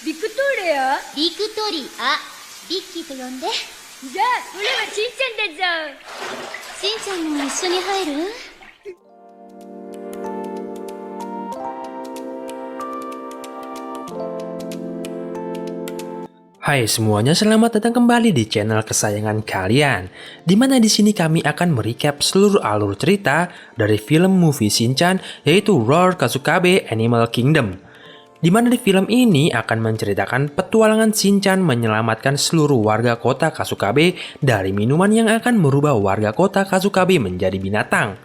ビクトリアビクトリア、ビッキーと呼んで。じゃあ、俺はしんちゃんだぞ。しんちゃんも一緒に入る？Hai semuanya, selamat datang kembali di channel kesayangan kalian. Dimana di sini kami akan merecap seluruh alur cerita dari film movie Shinchan, yaitu Roar Kasukabe Animal Kingdom. Dimana di film ini akan menceritakan petualangan Shinchan menyelamatkan seluruh warga kota Kasukabe dari minuman yang akan merubah warga kota Kasukabe menjadi binatang.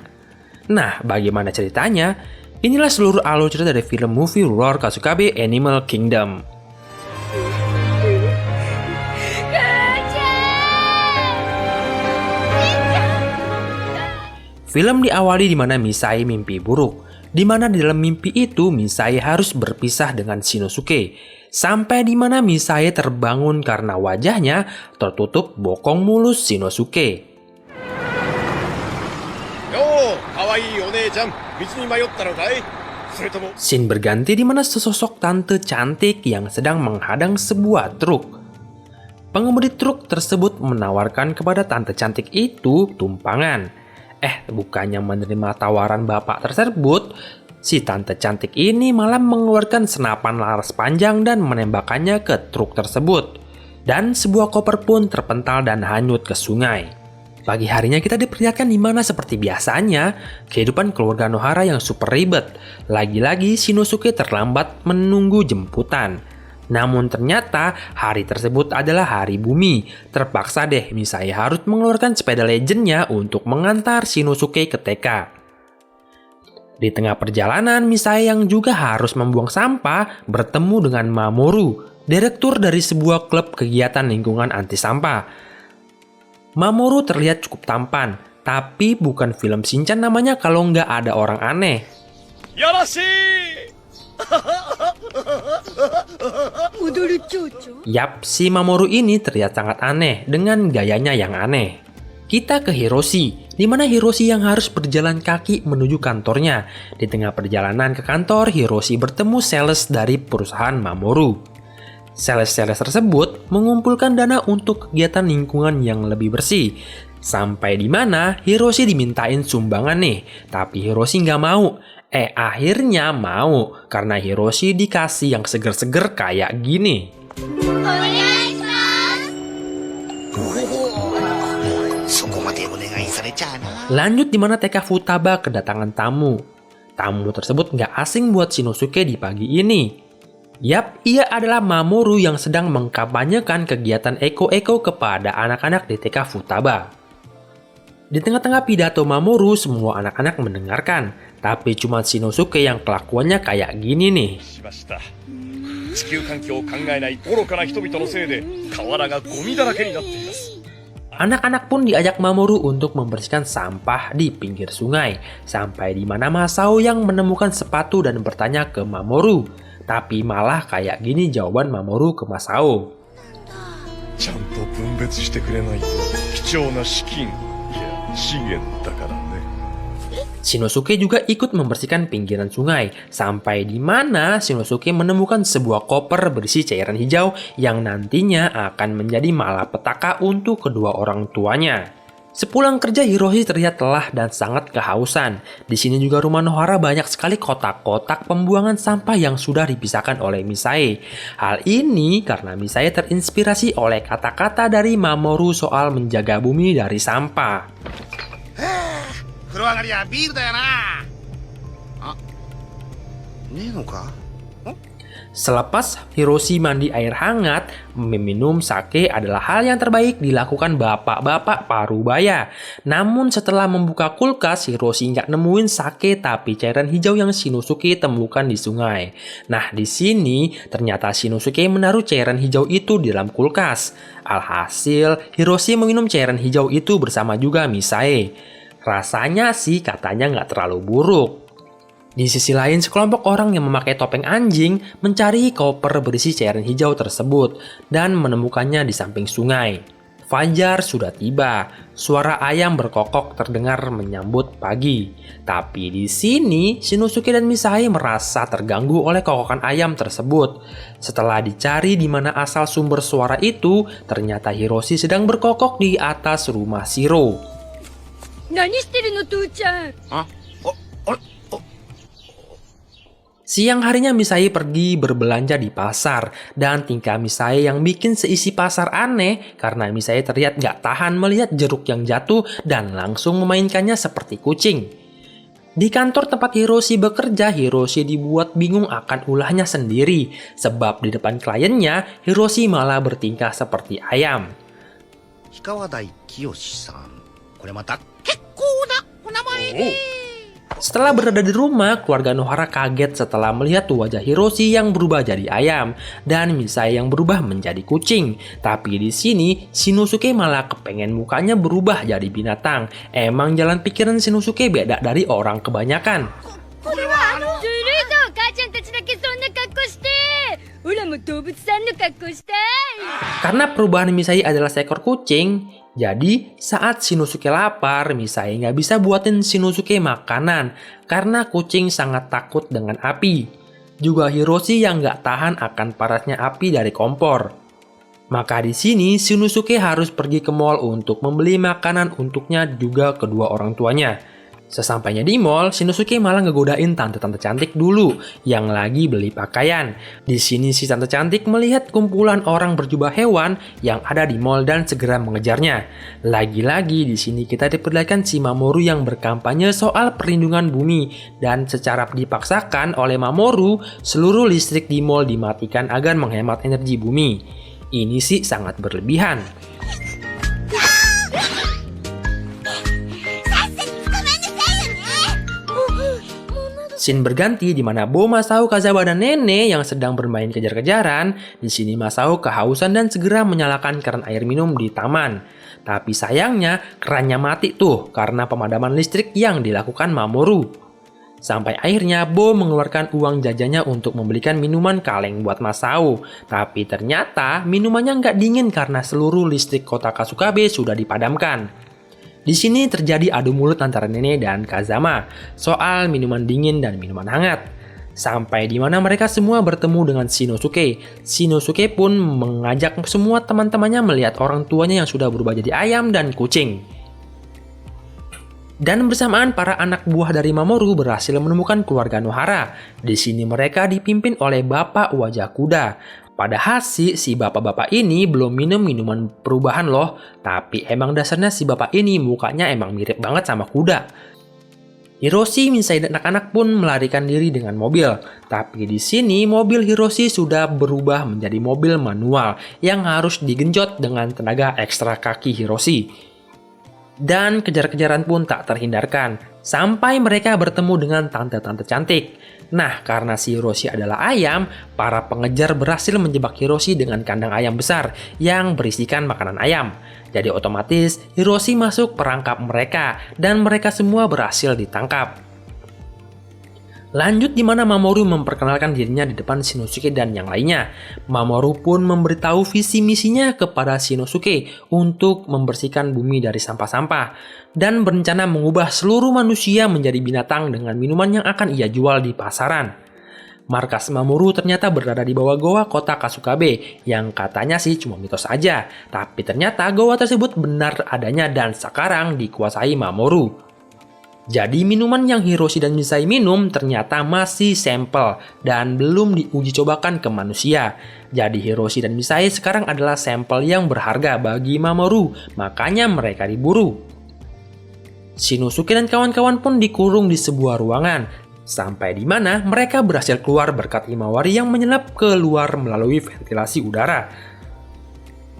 Nah, bagaimana ceritanya? Inilah seluruh alur cerita dari film movie Roar Kasukabe Animal Kingdom. Film diawali di mana Misai mimpi buruk, di mana di dalam mimpi itu Misai harus berpisah dengan Shinosuke, sampai di mana Misai terbangun karena wajahnya tertutup bokong mulus Shinosuke. Scene berganti di mana sesosok tante cantik yang sedang menghadang sebuah truk. Pengemudi truk tersebut menawarkan kepada tante cantik itu tumpangan. Bukannya menerima tawaran bapak tersebut, si tante cantik ini malah mengeluarkan senapan laras panjang dan menembakkannya ke truk tersebut. Dan sebuah koper pun terpental dan hanyut ke sungai. Pagi harinya kita diperlihatkan di mana seperti biasanya, kehidupan keluarga Nohara yang super ribet. Lagi-lagi Shinosuke terlambat menunggu jemputan. Namun ternyata hari tersebut adalah hari bumi. Terpaksa deh Misai harus mengeluarkan sepeda legendnya untuk mengantar Shinosuke ke TK. Di tengah perjalanan, Misai yang juga harus membuang sampah bertemu dengan Mamoru, direktur dari sebuah klub kegiatan lingkungan anti sampah. Mamoru terlihat cukup tampan, tapi bukan film Shinchan namanya kalau nggak ada orang aneh. Yap, si Mamoru ini terlihat sangat aneh dengan gayanya yang aneh. Kita ke Hiroshi, di mana Hiroshi yang harus berjalan kaki menuju kantornya. Di tengah perjalanan ke kantor, Hiroshi bertemu sales dari perusahaan Mamoru. Sales-sales tersebut mengumpulkan dana untuk kegiatan lingkungan yang lebih bersih. Sampai di mana Hiroshi dimintain sumbangan nih, tapi Hiroshi nggak mau. Akhirnya mau, karena Hiroshi dikasih yang seger-seger kayak gini. Lanjut di mana TK Futaba kedatangan tamu. Tamu tersebut nggak asing buat Shinosuke di pagi ini. Yap, ia adalah Mamoru yang sedang mengkampanyekan kegiatan eko-eko kepada anak-anak di TK Futaba. Di tengah-tengah pidato Mamoru, semua anak-anak mendengarkan. Tapi cuma Shinosuke yang kelakuannya kayak gini nih. Anak-anak pun diajak Mamoru untuk membersihkan sampah di pinggir sungai. Sampai di mana Masao yang menemukan sepatu dan bertanya ke Mamoru. Tapi malah kayak gini jawaban Mamoru ke Masao. Shinosuke juga ikut membersihkan pinggiran sungai, sampai di mana Shinosuke menemukan sebuah koper berisi cairan hijau yang nantinya akan menjadi malapetaka untuk kedua orang tuanya. Sepulang kerja, Hiroshi terlihat lelah dan sangat kehausan. Di sini juga rumah Nohara banyak sekali kotak-kotak pembuangan sampah yang sudah dipisahkan oleh Misai. Hal ini karena Misai terinspirasi oleh kata-kata dari Mamoru soal menjaga bumi dari sampah. Selepas Hiroshi mandi air hangat, meminum sake adalah hal yang terbaik dilakukan bapak-bapak parubaya. Namun setelah membuka kulkas, Hiroshi nggak nemuin sake tapi cairan hijau yang Shinosuke temukan di sungai. Nah, di sini ternyata Shinosuke menaruh cairan hijau itu di dalam kulkas. Alhasil, Hiroshi meminum cairan hijau itu bersama juga Misai. Rasanya sih katanya nggak terlalu buruk. Di sisi lain, sekelompok orang yang memakai topeng anjing mencari koper berisi cairan hijau tersebut dan menemukannya di samping sungai. Fajar sudah tiba. Suara ayam berkokok terdengar menyambut pagi. Tapi di sini Shinosuke dan Misae merasa terganggu oleh kokokan ayam tersebut. Setelah dicari di mana asal sumber suara itu, ternyata Hiroshi sedang berkokok di atas rumah Shiro. 何してるの父ちゃん。 Siang harinya Misae pergi berbelanja di pasar, dan tingkah Misae yang bikin seisi pasar aneh karena Misae terlihat gak tahan melihat jeruk yang jatuh dan langsung memainkannya seperti kucing. Di kantor tempat Hiroshi bekerja, Hiroshi dibuat bingung akan ulahnya sendiri, sebab di depan kliennya, Hiroshi malah bertingkah seperti ayam. 氷川台清さん、これまた結構なお名前で。 Setelah berada di rumah, keluarga Nohara kaget setelah melihat wajah Hiroshi yang berubah jadi ayam dan Misae yang berubah menjadi kucing. Tapi di sini Shinosuke malah kepengen mukanya berubah jadi binatang. Emang jalan pikiran Shinosuke beda dari orang kebanyakan. ずるいぞ、母ちゃんたちだけそんな格好して。オラも動物さんの格好したい。 Karena perubahan Misae adalah seekor kucing, jadi saat Shinosuke lapar, Misae nggak bisa buatin Shinosuke makanan karena kucing sangat takut dengan api. Juga Hiroshi yang nggak tahan akan panasnya api dari kompor. Maka di sini Shinosuke harus pergi ke mall untuk membeli makanan untuknya juga kedua orang tuanya. Sesampainya di mall, Shinosuke malah ngegodain tante-tante cantik dulu yang lagi beli pakaian. Di sini si tante cantik melihat kumpulan orang berjubah hewan yang ada di mall dan segera mengejarnya. Lagi-lagi di sini kita diperlihatkan si Mamoru yang berkampanye soal perlindungan bumi, dan secara dipaksakan oleh Mamoru, seluruh listrik di mall dimatikan agar menghemat energi bumi. Ini sih sangat berlebihan. Scene berganti di mana Bo, Masao, Kazaba, dan Nene yang sedang bermain kejar-kejaran. Di sini Masao kehausan dan segera menyalakan keran air minum di taman. Tapi sayangnya kerannya mati tuh karena pemadaman listrik yang dilakukan Mamoru. Sampai akhirnya Bo mengeluarkan uang jajannya untuk membelikan minuman kaleng buat Masao. Tapi ternyata minumannya nggak dingin karena seluruh listrik kota Kasukabe sudah dipadamkan. Di sini terjadi adu mulut antara Nene dan Kazama soal minuman dingin dan minuman hangat. Sampai di mana mereka semua bertemu dengan Shinosuke. Shinosuke pun mengajak semua teman-temannya melihat orang tuanya yang sudah berubah jadi ayam dan kucing. Dan bersamaan para anak buah dari Mamoru berhasil menemukan keluarga Nohara. Di sini mereka dipimpin oleh Bapak Wajah Kuda. Padahal si bapak-bapak ini belum minum minuman perubahan loh. Tapi emang dasarnya si bapak ini mukanya emang mirip banget sama kuda. Hiroshi, Misae, dan anak-anak pun melarikan diri dengan mobil. Tapi di sini mobil Hiroshi sudah berubah menjadi mobil manual yang harus digenjot dengan tenaga ekstra kaki Hiroshi. Dan kejar-kejaran pun tak terhindarkan, sampai mereka bertemu dengan tante-tante cantik. Nah, karena si Hiroshi adalah ayam, para pengejar berhasil menjebak Hiroshi dengan kandang ayam besar yang berisikan makanan ayam. Jadi otomatis Hiroshi masuk perangkap mereka dan mereka semua berhasil ditangkap. Lanjut di mana Mamoru memperkenalkan dirinya di depan Shinosuke dan yang lainnya. Mamoru pun memberitahu visi misinya kepada Shinosuke untuk membersihkan bumi dari sampah-sampah dan berencana mengubah seluruh manusia menjadi binatang dengan minuman yang akan ia jual di pasaran. Markas Mamoru ternyata berada di bawah goa kota Kasukabe yang katanya sih cuma mitos aja, tapi ternyata goa tersebut benar adanya dan sekarang dikuasai Mamoru. Jadi minuman yang Hiroshi dan Misae minum ternyata masih sampel dan belum diuji cobakan ke manusia. Jadi Hiroshi dan Misae sekarang adalah sampel yang berharga bagi Mamoru, makanya mereka diburu. Shinosuke dan kawan-kawan pun dikurung di sebuah ruangan, sampai di mana mereka berhasil keluar berkat Himawari yang menyelap keluar melalui ventilasi udara.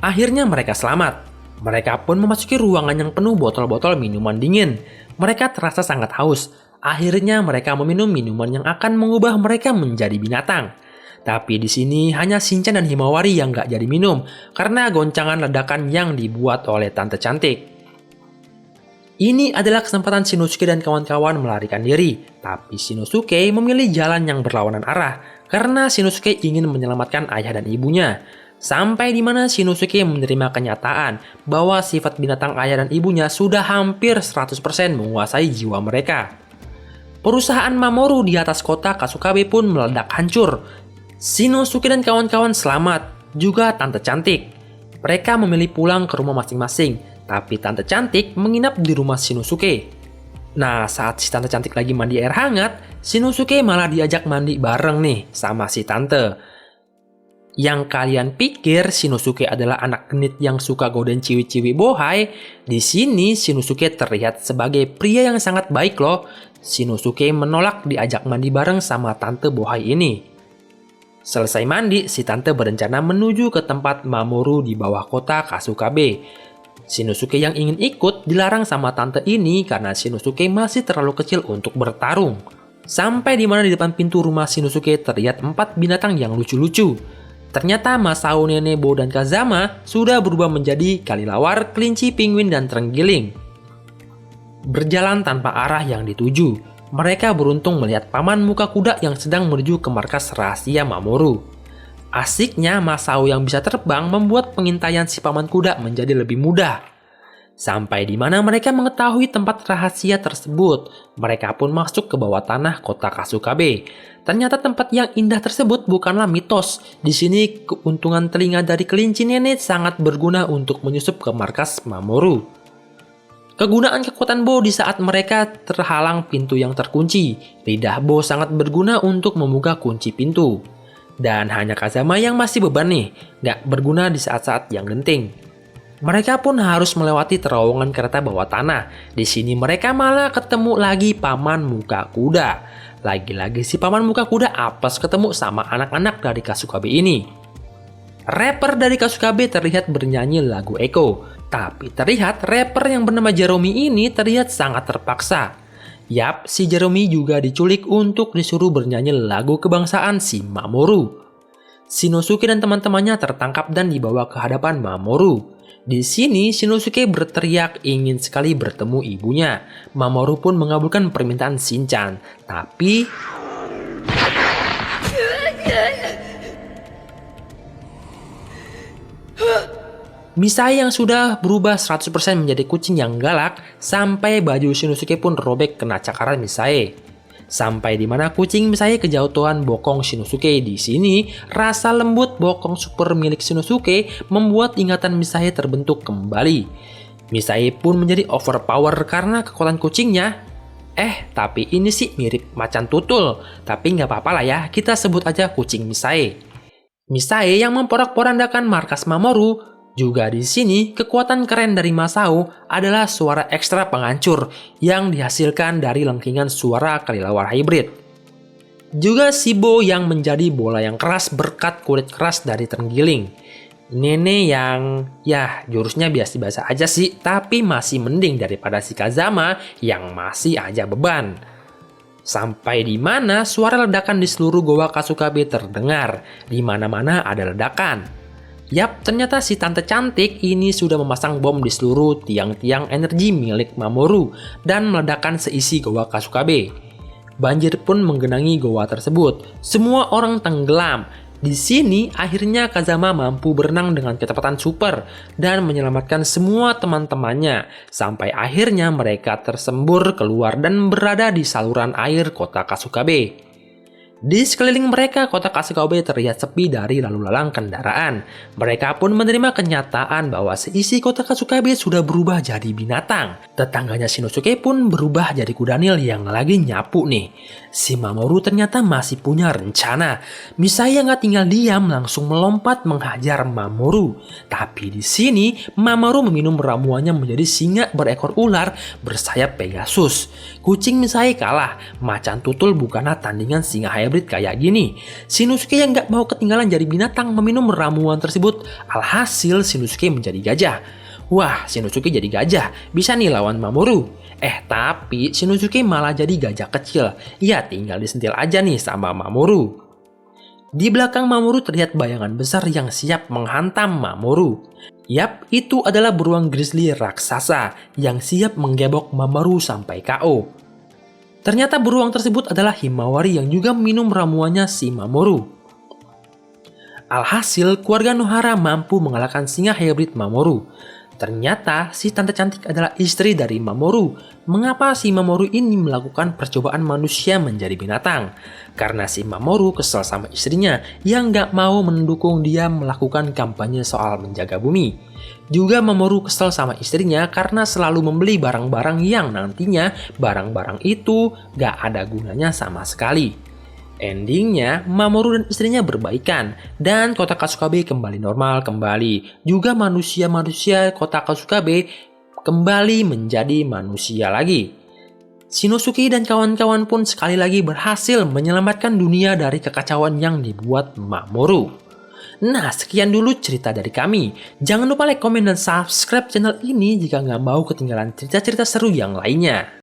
Akhirnya mereka selamat. Mereka pun memasuki ruangan yang penuh botol-botol minuman dingin. Mereka terasa sangat haus. Akhirnya mereka meminum minuman yang akan mengubah mereka menjadi binatang. Tapi di sini hanya Shinchan dan Himawari yang gak jadi minum karena goncangan ledakan yang dibuat oleh tante cantik. Ini adalah kesempatan Shinosuke dan kawan-kawan melarikan diri. Tapi Shinosuke memilih jalan yang berlawanan arah karena Shinosuke ingin menyelamatkan ayah dan ibunya. Sampai di mana Shinosuke menerima kenyataan bahwa sifat binatang ayah dan ibunya sudah hampir 100% menguasai jiwa mereka. Perusahaan Mamoru di atas kota Kasukabe pun meledak hancur. Shinosuke dan kawan-kawan selamat, juga Tante Cantik. Mereka memilih pulang ke rumah masing-masing, tapi Tante Cantik menginap di rumah Shinosuke. Nah, saat si Tante Cantik lagi mandi air hangat, Shinosuke malah diajak mandi bareng nih sama si Tante. Yang kalian pikir Shinosuke adalah anak genit yang suka godain ciwi-ciwi bohai, di sini Shinosuke terlihat sebagai pria yang sangat baik loh. Shinosuke menolak diajak mandi bareng sama Tante bohai ini. Selesai mandi, si Tante berencana menuju ke tempat Mamoru di bawah kota Kasukabe. Shinosuke yang ingin ikut dilarang sama Tante ini karena Shinosuke masih terlalu kecil untuk bertarung. Sampai di mana di depan pintu rumah Shinosuke terlihat 4 binatang yang lucu-lucu. Ternyata Masao, Nenebo, dan Kazama sudah berubah menjadi kelelawar, kelinci, penguin, dan terenggiling. Berjalan tanpa arah yang dituju, mereka beruntung melihat paman muka kuda yang sedang menuju ke markas rahasia Mamoru. Asiknya Masao yang bisa terbang membuat pengintaian si paman kuda menjadi lebih mudah. Sampai di mana mereka mengetahui tempat rahasia tersebut, mereka pun masuk ke bawah tanah kota Kasukabe. Ternyata tempat yang indah tersebut bukanlah mitos. Di sini keuntungan telinga dari kelinci nenek sangat berguna untuk menyusup ke markas Mamoru. Kegunaan kekuatan Bo di saat mereka terhalang pintu yang terkunci. Lidah Bo sangat berguna untuk membuka kunci pintu. Dan hanya Kazama yang masih beban nih, gak berguna di saat-saat yang genting. Mereka pun harus melewati terowongan kereta bawah tanah. Di sini mereka malah ketemu lagi paman muka kuda. Lagi-lagi si paman muka kuda apes ketemu sama anak-anak dari Kasukabe ini. Rapper dari Kasukabe terlihat bernyanyi lagu Echo. Tapi terlihat rapper yang bernama Jeremy ini terlihat sangat terpaksa. Yap, si Jeremy juga diculik untuk disuruh bernyanyi lagu kebangsaan si Mamoru. Shinosuke dan teman-temannya tertangkap dan dibawa ke hadapan Mamoru. Di sini Shinosuke berteriak ingin sekali bertemu ibunya. Mamoru pun mengabulkan permintaan Shinchan. Tapi Misae yang sudah berubah 100% menjadi kucing yang galak, sampai baju Shinosuke pun robek kena cakaran Misae. Sampai di mana kucing Misae kejatuhan bokong Shinosuke. Di sini, rasa lembut bokong super milik Shinosuke membuat ingatan Misae terbentuk kembali. Misae pun menjadi overpower karena kekuatan kucingnya. Tapi ini sih mirip macan tutul. Tapi nggak apa-apa lah ya, kita sebut aja kucing Misae. Misae yang memporak-porandakan markas Mamoru. Juga di sini, kekuatan keren dari Masao adalah suara ekstra penghancur yang dihasilkan dari lengkingan suara kelelawar hybrid. Juga Shibo yang menjadi bola yang keras berkat kulit keras dari terenggiling. Nene yang ya jurusnya biasa-biasa aja sih, tapi masih mending daripada si Kazama yang masih aja beban. Sampai di mana suara ledakan di seluruh goa Kasukabe terdengar, di mana-mana ada ledakan. Yap, ternyata si Tante Cantik ini sudah memasang bom di seluruh tiang-tiang energi milik Mamoru dan meledakkan seisi goa Kasukabe. Banjir pun menggenangi goa tersebut. Semua orang tenggelam. Di sini akhirnya Kazama mampu berenang dengan kecepatan super dan menyelamatkan semua teman-temannya sampai akhirnya mereka tersembur keluar dan berada di saluran air kota Kasukabe. Di sekeliling mereka, kota Kasukabe terlihat sepi dari lalu lalang kendaraan. Mereka pun menerima kenyataan bahwa seisi kota Kasukabe sudah berubah jadi binatang. Tetangganya Shinosuke pun berubah jadi kudanil yang lagi nyapu nih. Si Mamoru ternyata masih punya rencana. Misae yang gak tinggal diam langsung melompat menghajar Mamoru. Tapi di sini Mamoru meminum ramuannya menjadi singa berekor ular bersayap Pegasus. Kucing Misae kalah. Macan tutul bukanlah tandingan singa hybrid kayak gini. Shinosuke yang gak mau ketinggalan jadi binatang meminum ramuan tersebut. Alhasil Shinosuke menjadi gajah. Wah, Shinosuke jadi gajah. Bisa nih lawan Mamoru. Tapi Shinosuke malah jadi gajah kecil. Ya tinggal disentil aja nih sama Mamoru. Di belakang Mamoru terlihat bayangan besar yang siap menghantam Mamoru. Yap, itu adalah beruang grizzly raksasa yang siap menggebok Mamoru sampai KO. Ternyata beruang tersebut adalah Himawari yang juga minum ramuannya si Mamoru. Alhasil, keluarga Nohara mampu mengalahkan singa hybrid Mamoru. Ternyata si tante cantik adalah istri dari Mamoru. Mengapa si Mamoru ini melakukan percobaan manusia menjadi binatang? Karena si Mamoru kesal sama istrinya yang gak mau mendukung dia melakukan kampanye soal menjaga bumi. Juga Mamoru kesal sama istrinya karena selalu membeli barang-barang yang nantinya barang-barang itu gak ada gunanya sama sekali. Endingnya, Mamoru dan istrinya berbaikan dan kota Kasukabe kembali normal kembali. Juga manusia-manusia kota Kasukabe kembali menjadi manusia lagi. Shinosuke dan kawan-kawan pun sekali lagi berhasil menyelamatkan dunia dari kekacauan yang dibuat Mamoru. Nah, sekian dulu cerita dari kami. Jangan lupa like, komen, dan subscribe channel ini jika nggak mau ketinggalan cerita-cerita seru yang lainnya.